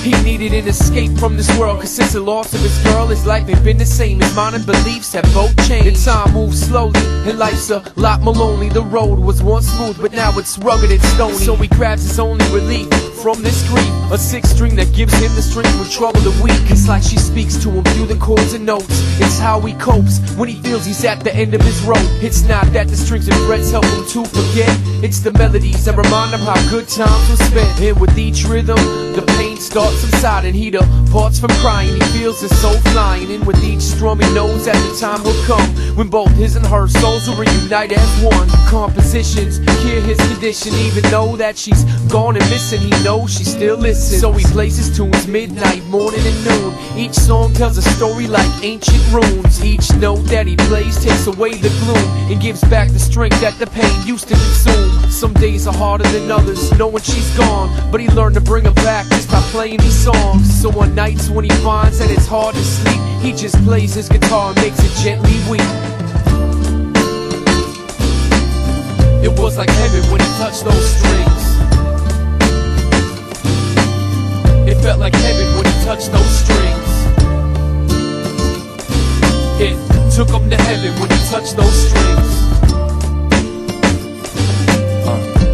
He needed an escape from this world, cause since the loss of his girl, his life ain't been the same. His mind and beliefs have both changed. And time moves slowly, and life's a lot more lonely. The road was once smooth, but now it's rugged and stony. So he grabs his only relief from this grief, a sixth string that gives him the strength when trouble the weak. It's like she speaks to him through the chords and notes. It's how he copes when he feels he's at the end of his rope. It's not that the strings and frets help him to forget, it's the melodies that remind him how good times were spent. And with each rhythm, the pain starts subsiding. He departs from crying, he feels his soul flying. And with each strum he knows that the time will come when both his and her souls will reunite as one. Compositions cure his condition, even though that she's gone and missing, he knows she still listens. So he plays his tunes midnight, morning and noon. Each song tells a story like ancient runes. Each note that he plays takes away the gloom and gives back the strength that the pain used to consume. Some days are harder than others, knowing she's gone, but he learned to bring her back just by playing these songs. So on nights when he finds that it's hard to sleep, he just plays his guitar and makes it gently weep. It was like heaven when he touched those strings. It felt like heaven when he touched those strings. It took him to heaven when he touched those strings.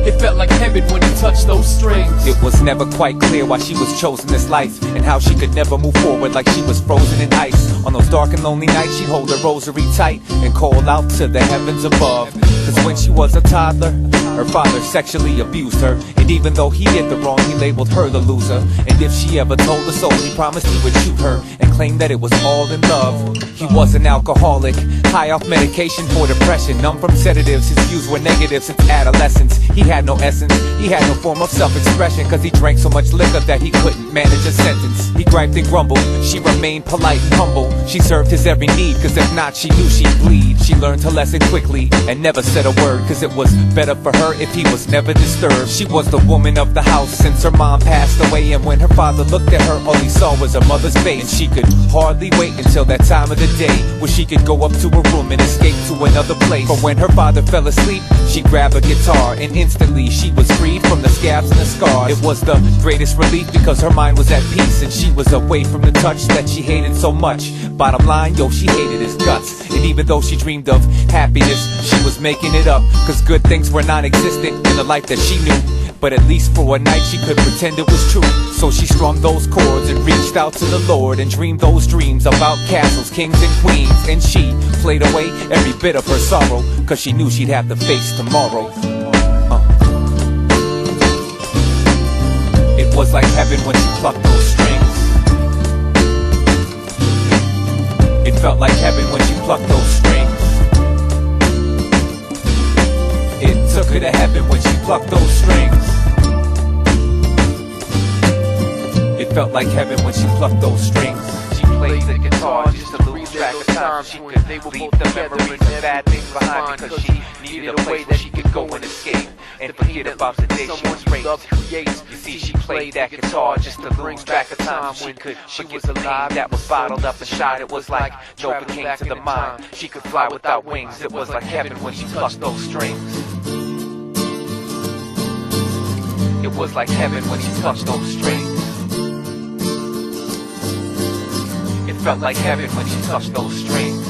It felt like heaven when he touched those strings. It was never quite clear why she was chosen this life, and how she could never move forward like she was frozen in ice. On those dark and lonely nights, she'd hold her rosary tight and call out to the heavens above. Cause when she was a toddler, her father sexually abused her, and even though he did the wrong, he labeled her the loser. And if she ever told the soul, he promised he would shoot her and claim that it was all in love. He was an alcoholic, high off medication for depression, numb from sedatives. His views were negative since adolescence. He had no essence, he had no form of self-expression, cause he drank so much liquor that he couldn't manage a sentence. He griped and grumbled, she remained polite and humble. She served his every need, cause if not she knew she'd bleed. She learned her lesson quickly and never said a word, cause it was better for her if he was never disturbed. She was the woman of the house since her mom passed away, and when her father looked at her, all he saw was her mother's face. And she could hardly wait until that time of the day where she could go up to her room and escape to another place. For when her father fell asleep, she grabbed a guitar, and instantly she was freed from the scabs and the scars. It was the greatest relief because her mind was at peace, and she was away from the touch that she hated so much. Bottom line, yo, she hated his guts. And even though she dreamed of happiness, she was making it up, cause good things were non-existent in the life that she knew. But at least for a night she could pretend it was true. So she strummed those chords and reached out to the Lord and dreamed those dreams about castles, kings and queens. And she played away every bit of her sorrow, cause she knew she'd have to face tomorrow. It was like heaven when she plucked those strings. It felt like heaven when she plucked those strings. It took her to heaven when she plucked those strings. It felt like heaven when she plucked those strings. She played the guitar just to lose track of time. She could leave the memories and bad things behind, because she needed a way that she could go and escape and forget about the day she was raised. You see, she played that guitar just to lose track of time. She could forget the pain that was bottled up inside. It was like Novocaine to the mind. She could fly without wings. It was like heaven when she plucked those strings. It was like heaven when she touched those strings. It felt like heaven when she touched those strings.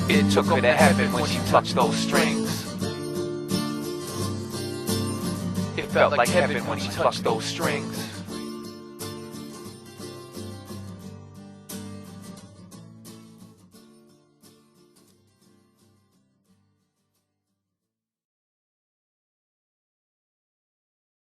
It took her to heaven when she touched those strings. It felt like heaven when she touched those strings.